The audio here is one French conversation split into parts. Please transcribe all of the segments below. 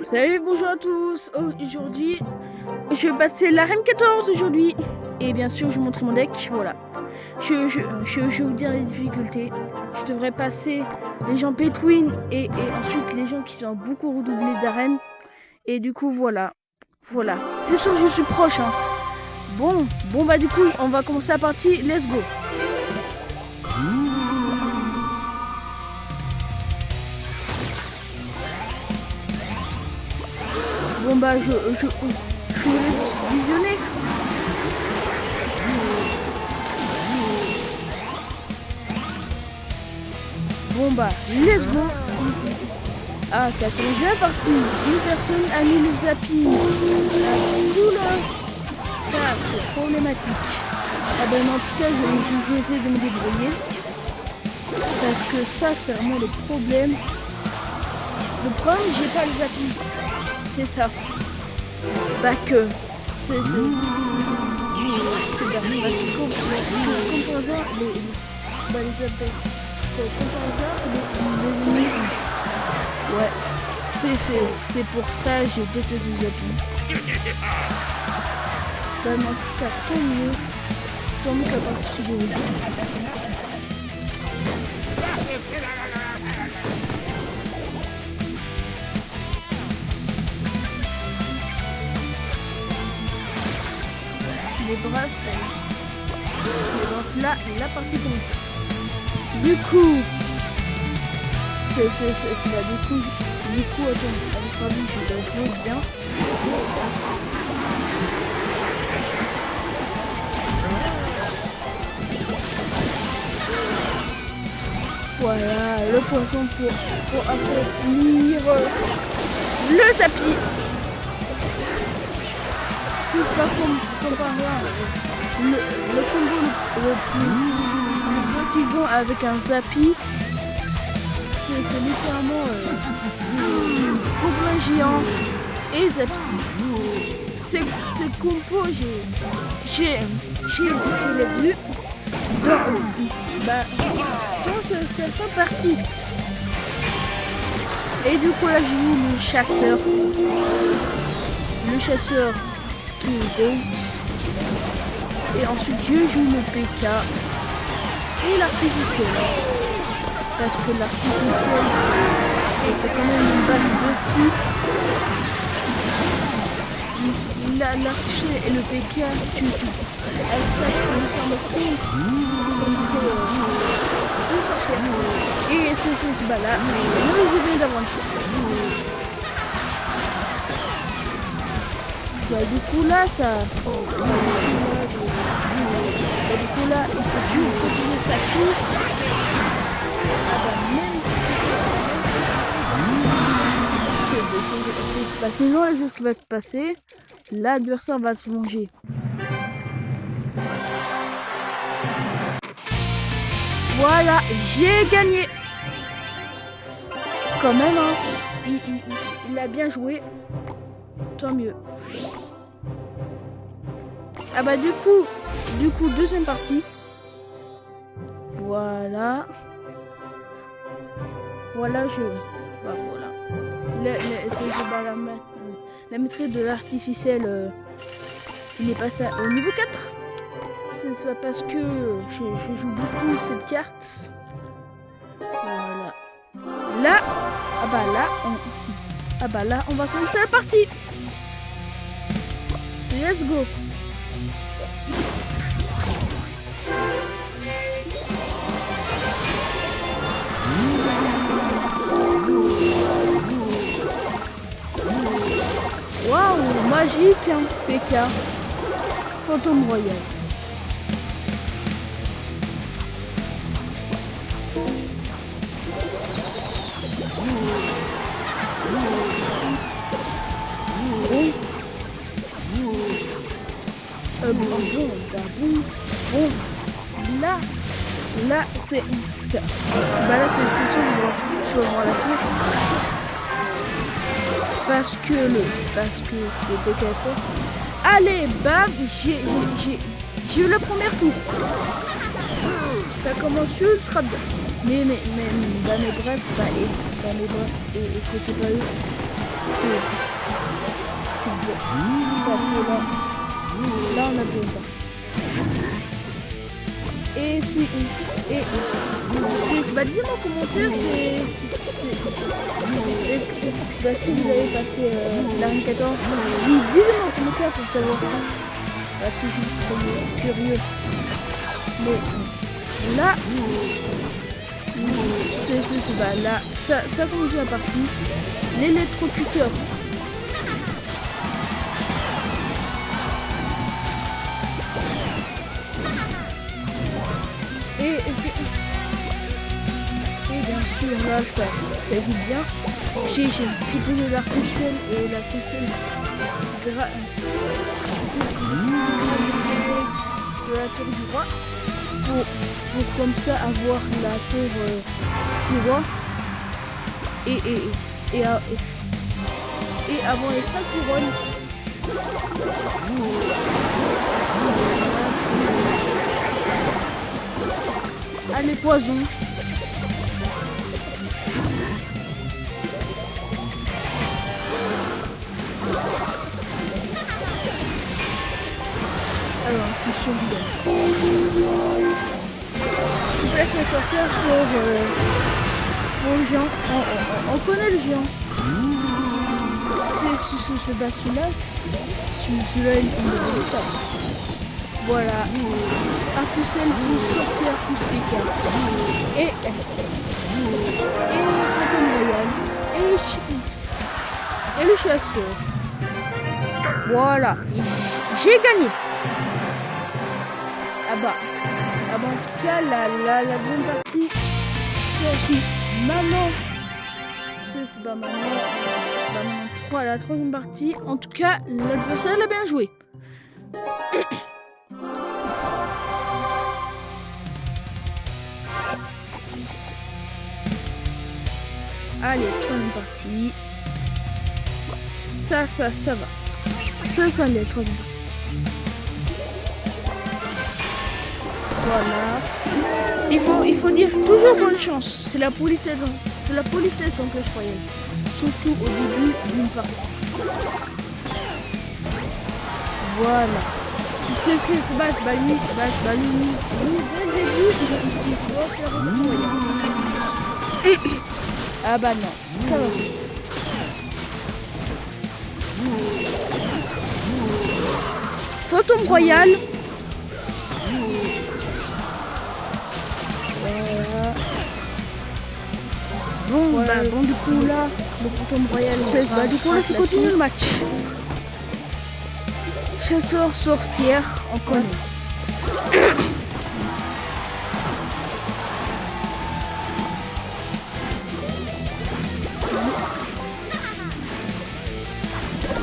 Salut, bonjour à tous. Aujourd'hui, je vais passer l'arène 14 aujourd'hui. Et bien sûr, je vais montrer mon deck. Voilà. Je vais vous dire les difficultés. Je devrais passer les gens pay to win et ensuite les gens qui ont beaucoup redoublé d'arène. Et du coup, voilà. Voilà. C'est sûr que je suis proche. Hein. Bon, bah du coup, on va commencer la partie. Let's go. Bon bah je vous laisse visionner. Bon bah let's go. Ah, ça commence bien parti. Une personne a mis le zappi. Ça, c'est problématique. Ah ben en tout cas, je vais essayer de me débrouiller. Parce que ça, c'est vraiment le problème. Le problème, j'ai pas le zappi. C'est ça. Bah que... C'est bien. Parce que composant, les appels. Ouais, c'est pour ça j'ai détesté les applis. Bah mais en tout cas, tant mieux qu'à partir de les brefs, là, la partie commence. Du coup, là, du coup, attends, avec ma vie, je vais jouer bien. Voilà, le poisson pour affaiblir le zappi. C'est pas comme par là. Le combo le plus bon avec un zappi, c'est littéralement combo géant et zappi. C'est combo, j'ai les vu dans cette partie. Et du coup là j'ai eu le chasseur. Le chasseur qui est Goat. Et ensuite je joue le PK et l'artificiel. Parce que l'artificiel c'est quand même une balle de fou. L'artificiel et le PK, elles savent faire le coup. Et c'est bah là, je viens d'avoir une chose. Bah, du coup là ça. Du coup là il faut toujours continuer sa course. Ah bah même si c'est sinon la chose qui va se passer, l'adversaire va se venger. Voilà, j'ai gagné. Quand même, hein, il a bien joué. Tant mieux. Ah bah du coup, deuxième partie. Voilà. Voilà, bah voilà. La maîtrise de l'artificiel, il est passé au niveau 4. C'est pas parce que je joue beaucoup cette carte. Voilà. Là, là, on va commencer la partie. Let's go. Waouh, magique, hein, PK. Fantôme Royal. Bon, là, c'est sûr que je vais voir la tour. Parce que le PK est fort. Allez, bam, j'ai eu le premier tour. Ça commence ultra bien. Mais dans mes brefs, écoutez pas eux. pas. Et si... bah dis-moi en commentaire si vous avez passé l'arène 14. Dis-moi en commentaire pour savoir ça. Parce que je suis curieux. Mais là... bah là, ça commence la partie. L'électrocuteur. Et bien sûr là ça joue bien. J'ai posé l'arc-en-ciel et l'arc-en-ciel de la tour du roi pour comme ça avoir la tour du roi et avoir les 5 couronnes. Allez, poison. Alors, fonction bidon. Je laisse les sorcières pour le géant. On connaît le géant. C'est celui-là. Celui-là, il est pas. Voilà. Artificiel plus sorcière plus Pika. Et Phantom Royal. Et le chasseur. Voilà. J'ai gagné. Ah bah en tout cas, la deuxième partie, c'est maintenant. C'est pas maintenant. La troisième partie. En tout cas, l'adversaire l'a bien joué. Allez, troisième partie. Ça va. Ça allait, troisième partie. Voilà. Il faut dire toujours bonne chance. C'est la politesse en Clash Royale. Surtout au début d'une partie. Voilà. C'est lui. Dès le début, il faut faire le Royal. Ah bah non, ça va. Phantom Royal. Voilà. Bon du coup là, le Phantom Royal. Du coup là, c'est continue le match. Chasseur, sorcière, on connaît.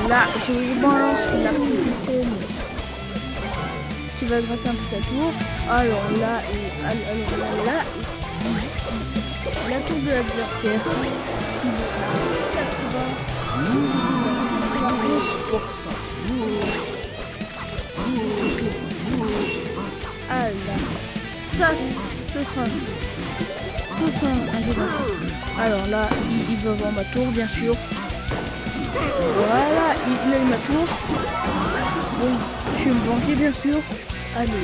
Là, je vous balance l'artificiel qui va gratter un peu sa tour. Alors là, la tour de l'adversaire qui va à 91%. Alors, ça sera un débat. Alors là, il va voir ma tour, bien sûr. Voilà, il a eu ma tour. Bon, je vais me venger bien sûr. Allez,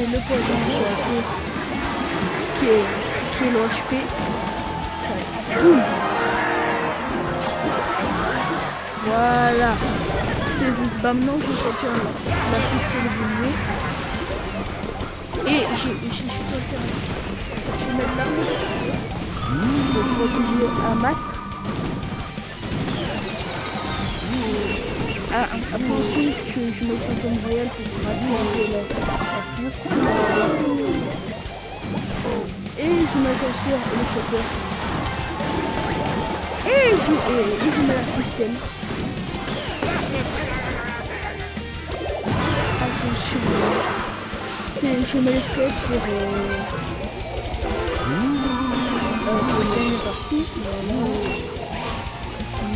le poison sur la tour qui est le HP. Boum. Voilà. C'est maintenant que je vais sortir la poussée de boulier. Et je vais mettre l'arme pour protéger un max. Après ensuite, je mets le Phantom Royal pour gravir un peu la tour. Et je mets la sorcière et le chasseur. Et je mets l'artificiel. Attention. Je mets les squelettes pour gagner la partie.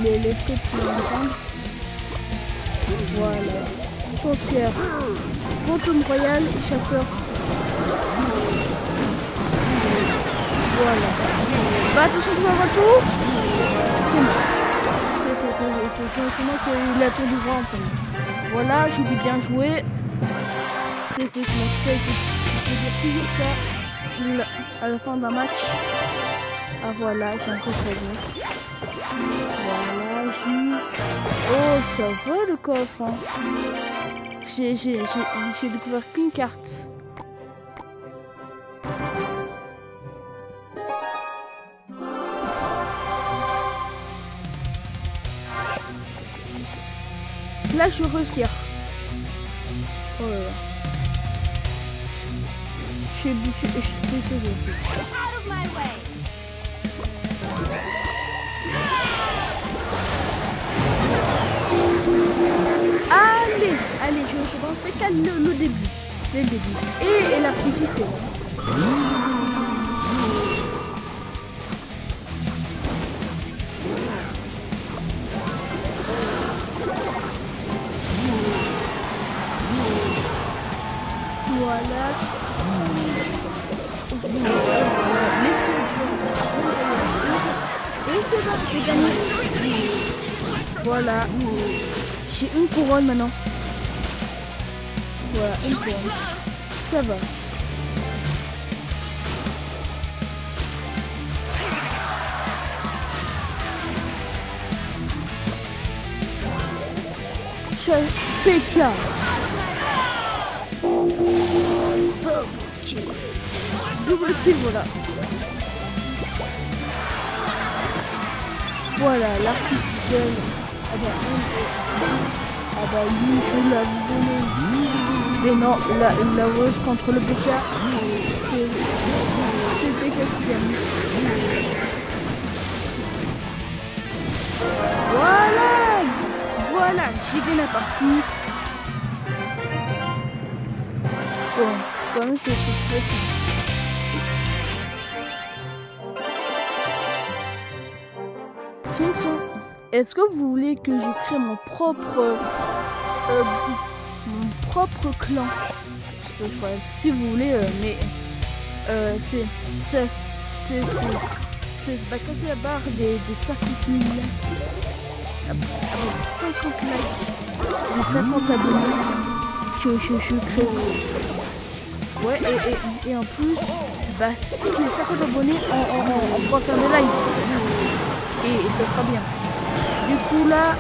Les squelettes pour l'entendre. Voilà. Sorcière. Phantom Royal, chasseur. Voilà. Bah attention pour un retour. C'est moi. C'est moi qui ai eu la tour du roi en premier. Voilà, j'ai bien joué. C'est mon fait. Je peux dire toujours ça à la fin d'un match. Ah voilà, j'ai un coffre. Voilà, oh, ça va le coffre. Hein. J'ai découvert qu'une carte. Là, je suis fière. Oh là là. Je suis Allez, je pense qu'à le début. Dès le début. Et l'artificiel. Voilà. Et c'est bon, j'ai gagné. Voilà. J'ai une couronne maintenant. Voilà, une couronne. Ça va. PK. Double kill, voilà. Voilà, l'artificiel. Ah bah lui, je l'ai donné. Mais non, la rose contre le PK. C'est le PK qui gagne. Voilà, j'ai gagné la partie. Bon, quand même c'est facile. Est-ce que vous voulez que je crée mon propre clan? Si vous voulez, mais c'est casser la barre des 50 000 avec 50 likes, des 50 abonnés, je crée. Ouais, et en plus, bah, si j'ai 50 abonnés, on pourra faire des lives. Et ça sera bien. Du coup là,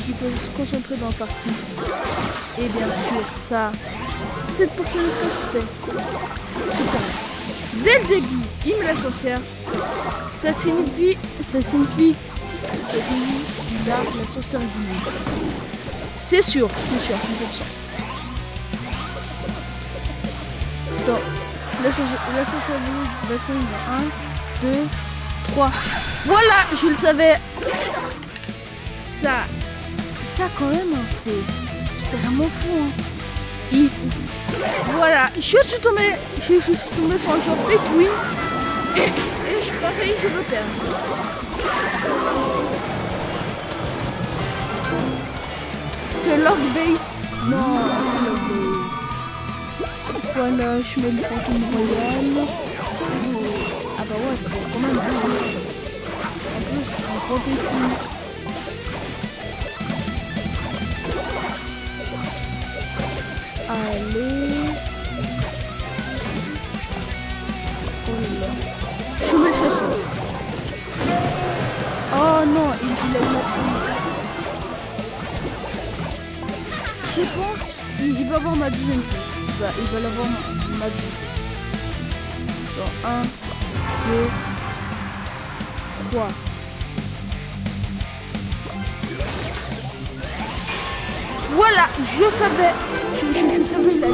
il faut se concentrer dans la partie. Et bien sûr, ça, cette personne est super. Dès le début, il me la sorcière. Ça signifie il a la sorcière du. C'est sûr, 100%. Donc, la sorcière du va se prendre 1, 2, 3. Voilà, je le savais. Ça quand même, c'est vraiment fou. Hein. Voilà, je suis tombé sur un joueur Pétouille et je parie, je veux perdre. Te lockbait. Non, te lockbait. Voilà, je mets le fantôme royal. Ah bah ouais, quand même. En plus, un gros Pétouille. Allez. Oh là. Je mets le chasseur. Oh non, il a eu je pense il va avoir ma deuxième fois. Il va l'avoir ma deuxième. Dans 1, 2, 3. Voilà, je savais. Je savais la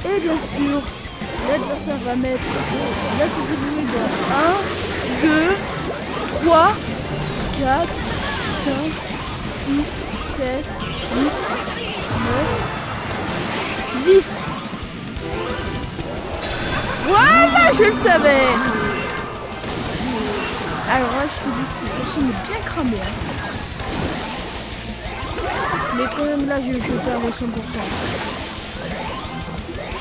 et bien sûr, l'adversaire va mettre la sécurité dans 1, 2, 3, 4, 5, 6, 7, 8, 9, 10. Voilà, je le savais. Alors là, je te dis, cette personne est bien cramée. Hein. Mais quand même là, je perds le 100%.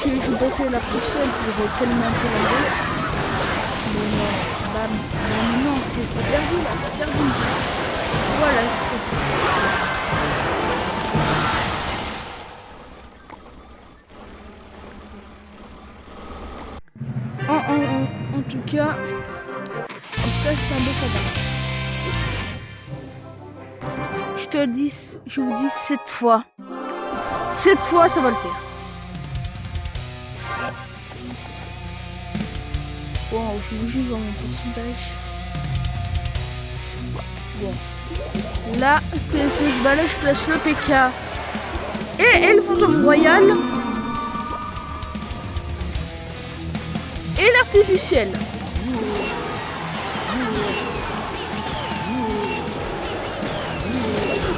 je passais la poussière pour calmer un peu l'ambiance. Mais non, bah, non, c'est perdu là, c'est perdu. Voilà. En tout cas, c'est un beau combat. Je vous dis cette fois. Cette fois, ça va le faire. Bon, je vous juste dans mon pourcentage. Bon. Là, c'est ce balai, je place le PK. Et le fantôme royal. Et l'artificiel.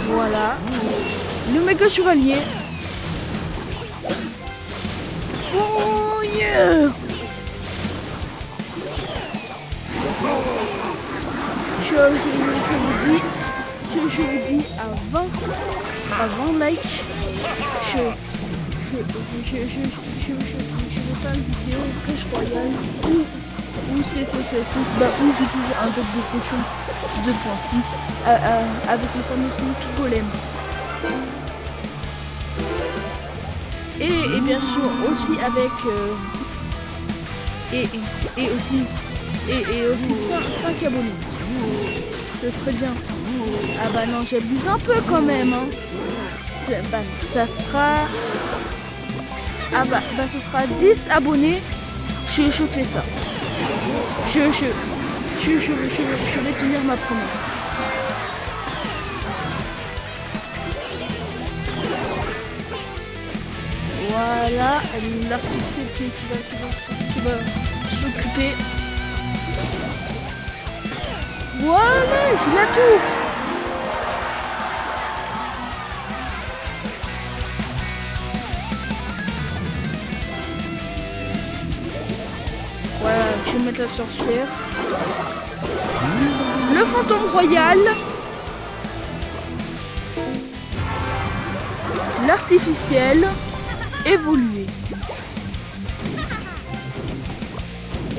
Voilà. Le méga chevalier. Oh yeah! Je vous dis avant like, je vais faire une vidéo Clash Royale où j'utilise un deck de cochon 2.6 avec le fameux Sneaky Golem. Et bien sûr aussi avec et aussi 5 abonnés. Ce serait bien. Ah bah non, j'abuse un peu quand même. Hein. Ça sera... Ah bah ça sera 10 abonnés. Je fais ça. Je vais tenir ma promesse. Voilà, l'artificiel qui va s'occuper. Voilà, j'ai la tour. Voilà, je vais mettre la sorcière. Le fantôme royal. L'artificiel. Évoluer.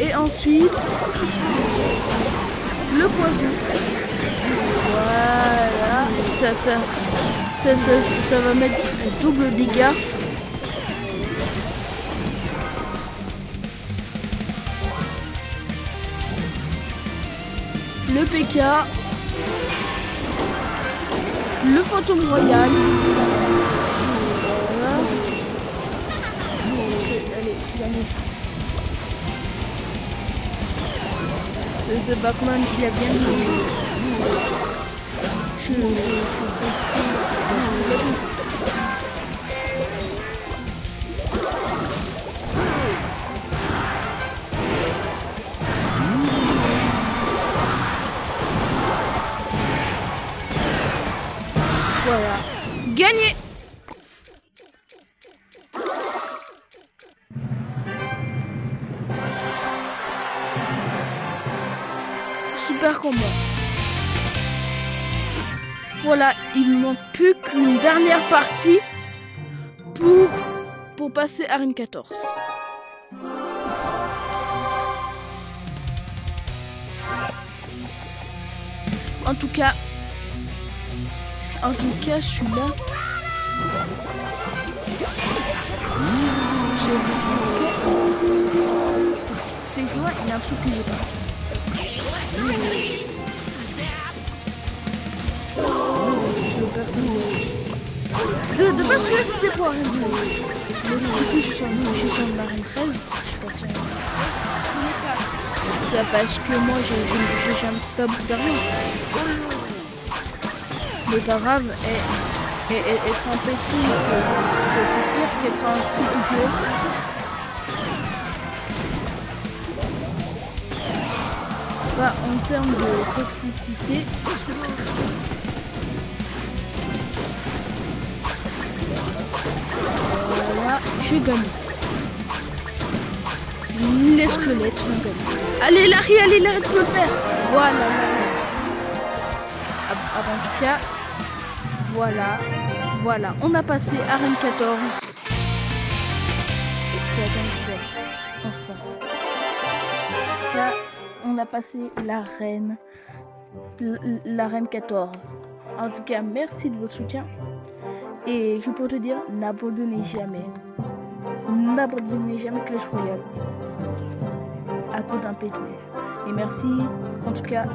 Et ensuite, le poison. Voilà. Ça va mettre double dégâts. Le PK. Le fantôme royal. Voilà. Allez, gagné. C'est Batman qui a bien joué. Je fais voilà. Gagné. Super combat. Voilà, il ne manque plus qu'une dernière partie pour passer à Arène 14. En tout cas, je suis là. C'est joueur, il y a un truc que j'ai pas. De base, c'était pour Arène 13. Mais du coup, je suis en Arène 13. Je sais pas si c'est parce que moi, j'ai un petit peu beaucoup d'argent. Mais pas grave, être un petit, c'est pire qu'être un free-to-play. Bah, en termes de toxicité, voilà, j'ai gagné. Les squelettes ont gagné. Allez, Larry, tu peux le faire. Voilà. En tout cas, voilà, on a passé Arène 14. la gagne. Enfin. Là, on a passé la reine 14. En tout cas, merci de votre soutien. Et je peux te dire, n'abandonnez jamais. N'abandonnez jamais Clash Royale à cause d'un pétouille. Et merci, en tout cas.